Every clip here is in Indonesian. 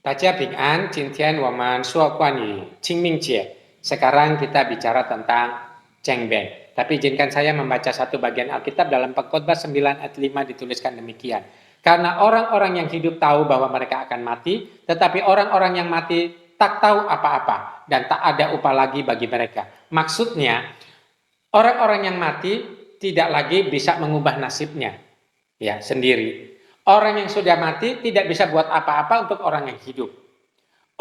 大家平安，今天我们说关于清明节. Sekarang kita bicara tentang cengbeng. Tapi izinkan saya membaca satu bagian Alkitab dalam Pengkhotbah 9 ayat 5 dituliskan demikian. Karena orang-orang yang hidup tahu bahwa mereka akan mati, tetapi orang-orang yang mati tak tahu apa-apa dan tak ada upah lagi bagi mereka. Maksudnya, orang-orang yang mati tidak lagi bisa mengubah nasibnya ya sendiri. Orang yang sudah mati tidak bisa buat apa-apa untuk orang yang hidup.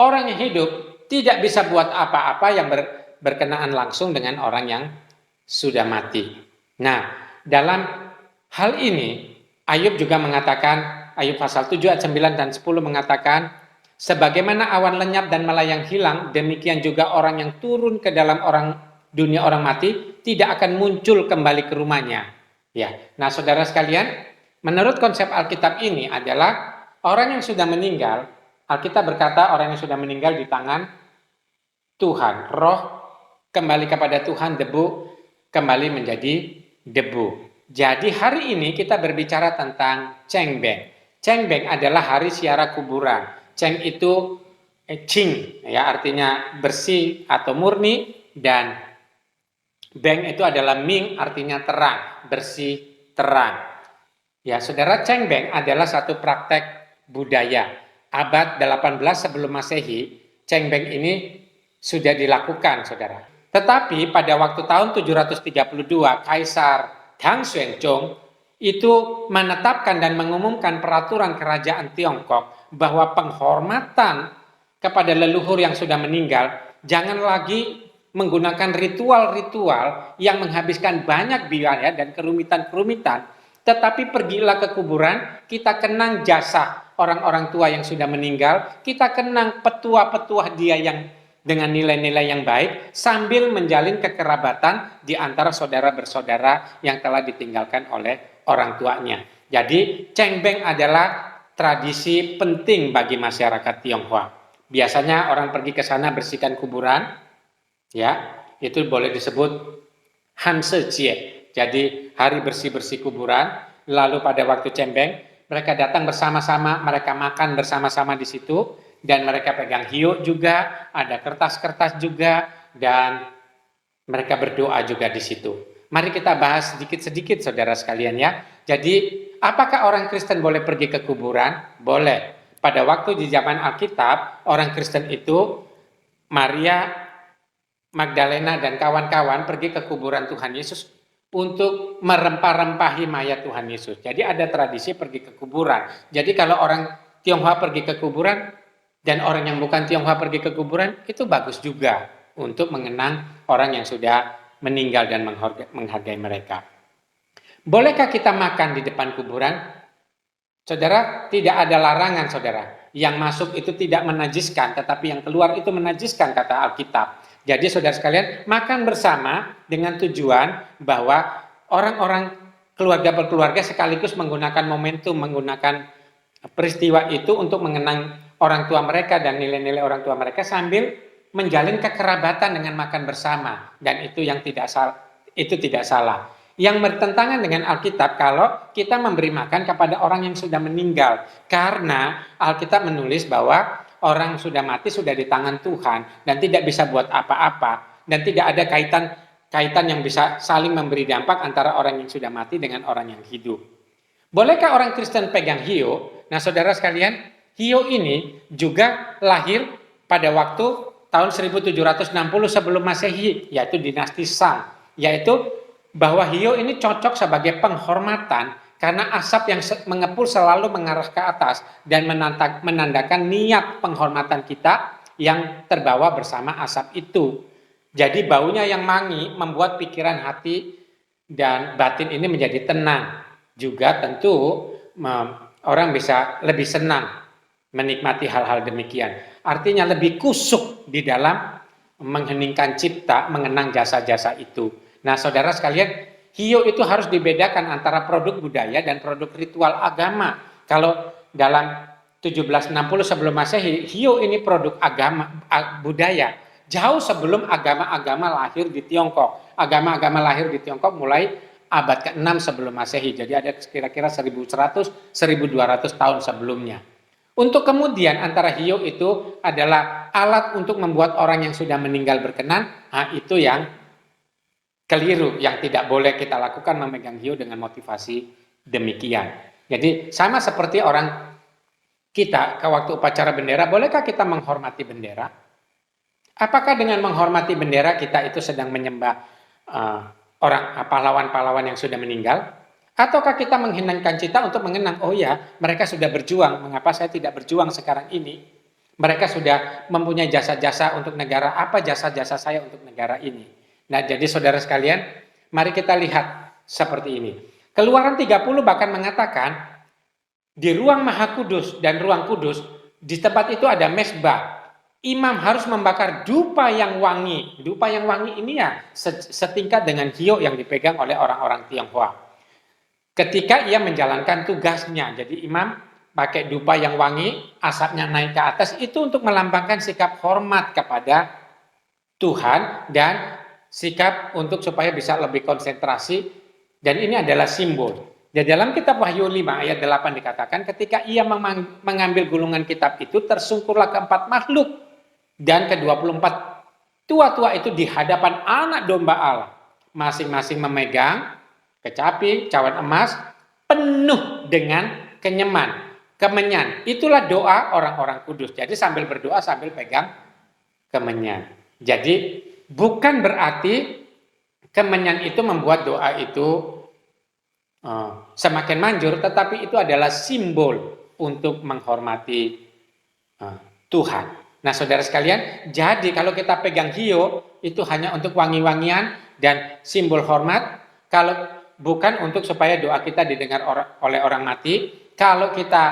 Orang yang hidup tidak bisa buat apa-apa yang berkenaan langsung dengan orang yang sudah mati. Nah, dalam hal ini Ayub juga mengatakan, Ayub pasal 7 ayat 9 dan 10 mengatakan, sebagaimana awan lenyap dan melayang hilang, demikian juga orang yang turun ke dalam dunia orang mati tidak akan muncul kembali ke rumahnya. Ya, nah saudara sekalian, menurut konsep Alkitab ini adalah orang yang sudah meninggal, Alkitab berkata orang yang sudah meninggal di tangan Tuhan. Roh kembali kepada Tuhan, debu kembali menjadi debu. Jadi hari ini kita berbicara tentang cengbeng. Cengbeng adalah hari siara kuburan. Ceng itu cing, ya artinya bersih atau murni, dan beng itu adalah ming, artinya terang, bersih, terang. Ya, saudara, cengbeng adalah satu praktek budaya. Abad 18 sebelum Masehi, cengbeng ini sudah dilakukan, saudara. Tetapi pada waktu tahun 732, Kaisar Tang Xuanzong itu menetapkan dan mengumumkan peraturan kerajaan Tiongkok bahwa penghormatan kepada leluhur yang sudah meninggal jangan lagi menggunakan ritual-ritual yang menghabiskan banyak biaya dan kerumitan-kerumitan, tetapi pergilah ke kuburan, kita kenang jasa orang-orang tua yang sudah meninggal, kita kenang petua-petua dia yang dengan nilai-nilai yang baik, sambil menjalin kekerabatan di antara saudara bersaudara yang telah ditinggalkan oleh orang tuanya. Jadi cengbeng adalah tradisi penting bagi masyarakat Tionghoa. Biasanya orang pergi ke sana bersihkan kuburan, ya, itu boleh disebut Han Se Jie. Jadi hari bersih-bersih kuburan. Lalu pada waktu cengbeng mereka datang bersama-sama, mereka makan bersama-sama di situ, dan mereka pegang hiu juga, ada kertas-kertas juga, dan mereka berdoa juga di situ. Mari kita bahas sedikit-sedikit saudara sekalian ya. Jadi apakah orang Kristen boleh pergi ke kuburan? Boleh. Pada waktu di zaman Alkitab, orang Kristen itu Maria Magdalena dan kawan-kawan pergi ke kuburan Tuhan Yesus untuk merempah-rempahi mayat Tuhan Yesus. Jadi ada tradisi pergi ke kuburan. Jadi kalau orang Tionghoa pergi ke kuburan dan orang yang bukan Tionghoa pergi ke kuburan, itu bagus juga untuk mengenang orang yang sudah meninggal dan menghargai mereka. Bolehkah kita makan di depan kuburan? Saudara, tidak ada larangan saudara. Yang masuk itu tidak menajiskan, tetapi yang keluar itu menajiskan, kata Alkitab. Jadi saudara sekalian, makan bersama dengan tujuan bahwa orang-orang keluarga berkeluarga sekaligus menggunakan momentum, menggunakan peristiwa itu untuk mengenang orang tua mereka dan nilai-nilai orang tua mereka sambil menjalin kekerabatan dengan makan bersama, dan itu yang tidak salah. Yang bertentangan dengan Alkitab kalau kita memberi makan kepada orang yang sudah meninggal, karena Alkitab menulis bahwa orang sudah mati sudah di tangan Tuhan dan tidak bisa buat apa-apa, dan tidak ada kaitan yang bisa saling memberi dampak antara orang yang sudah mati dengan orang yang hidup. Bolehkah orang Kristen pegang hiu? Nah saudara sekalian, hiu ini juga lahir pada waktu tahun 1760 sebelum Masehi, yaitu dinasti Shang, yaitu bahwa hiu ini cocok sebagai penghormatan karena asap yang mengepul selalu mengarah ke atas dan menandakan niat penghormatan kita yang terbawa bersama asap itu. Jadi baunya yang wangi membuat pikiran, hati, dan batin ini menjadi tenang. Juga tentu orang bisa lebih senang menikmati hal-hal demikian. Artinya lebih kusuk di dalam mengheningkan cipta, mengenang jasa-jasa itu. Nah saudara sekalian, hiu itu harus dibedakan antara produk budaya dan produk ritual agama. Kalau dalam 1760 sebelum Masehi, hiu ini produk agama, budaya. Jauh sebelum agama-agama lahir di Tiongkok. Agama-agama lahir di Tiongkok mulai abad ke-6 sebelum Masehi. Jadi ada kira-kira 1100-1200 tahun sebelumnya. Untuk kemudian antara hiyo itu adalah alat untuk membuat orang yang sudah meninggal berkenan, itu yang keliru, yang tidak boleh kita lakukan, memegang hiyo dengan motivasi demikian. Jadi sama seperti orang kita ke waktu upacara bendera, bolehkah kita menghormati bendera? Apakah dengan menghormati bendera kita itu sedang menyembah orang pahlawan-pahlawan yang sudah meninggal? Ataukah kita mengheningkan cita untuk mengenang, oh ya, mereka sudah berjuang, mengapa saya tidak berjuang sekarang ini? Mereka sudah mempunyai jasa-jasa untuk negara, apa jasa-jasa saya untuk negara ini? Nah, jadi saudara sekalian, mari kita lihat seperti ini. Keluaran 30 bahkan mengatakan, di ruang Maha Kudus dan ruang kudus, di tempat itu ada mesbah. Imam harus membakar dupa yang wangi. Dupa yang wangi ini ya setingkat dengan hiyo yang dipegang oleh orang-orang Tionghoa. Ketika ia menjalankan tugasnya, jadi imam pakai dupa yang wangi, asapnya naik ke atas, itu untuk melambangkan sikap hormat kepada Tuhan dan sikap untuk supaya bisa lebih konsentrasi, dan ini adalah simbol. Di dalam kitab Wahyu 5 ayat 8 dikatakan, ketika ia mengambil gulungan kitab itu, tersungkurlah keempat makhluk, dan ke-24 tua-tua itu di hadapan anak domba Allah, masing-masing memegang kecapi, cawan emas, penuh dengan kemenyan. Itulah doa orang-orang kudus. Jadi sambil berdoa, sambil pegang kemenyan. Jadi bukan berarti kemenyan itu membuat doa itu semakin manjur, tetapi itu adalah simbol untuk menghormati Tuhan. Nah, saudara sekalian, jadi kalau kita pegang hiyo, itu hanya untuk wangi-wangian dan simbol hormat. Kalau bukan untuk supaya doa kita didengar oleh orang mati. Kalau kita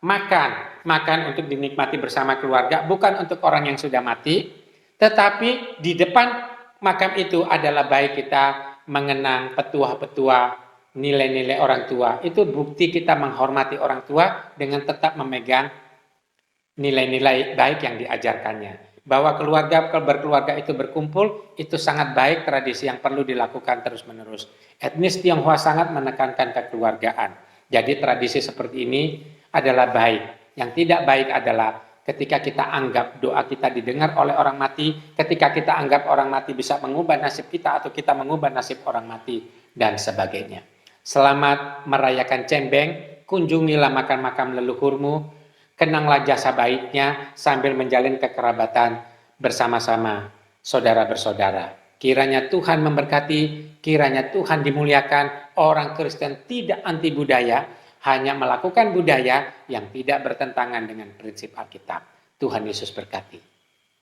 makan untuk dinikmati bersama keluarga, bukan untuk orang yang sudah mati, tetapi di depan makam itu adalah baik kita mengenang petua-petua, nilai-nilai orang tua. Itu bukti kita menghormati orang tua dengan tetap memegang nilai-nilai baik yang diajarkannya. Bahwa berkeluarga itu berkumpul, itu sangat baik, tradisi yang perlu dilakukan terus-menerus. Etnis Tionghoa sangat menekankan kekeluargaan. Jadi tradisi seperti ini adalah baik. Yang tidak baik adalah ketika kita anggap doa kita didengar oleh orang mati, ketika kita anggap orang mati bisa mengubah nasib kita, atau kita mengubah nasib orang mati, dan sebagainya. Selamat merayakan Cembeng, kunjungilah makam-makam leluhurmu, kenanglah jasa baiknya sambil menjalin kekerabatan bersama-sama saudara bersaudara. Kiranya Tuhan memberkati, kiranya Tuhan dimuliakan. Orang Kristen tidak anti budaya, hanya melakukan budaya yang tidak bertentangan dengan prinsip Alkitab. Tuhan Yesus berkati.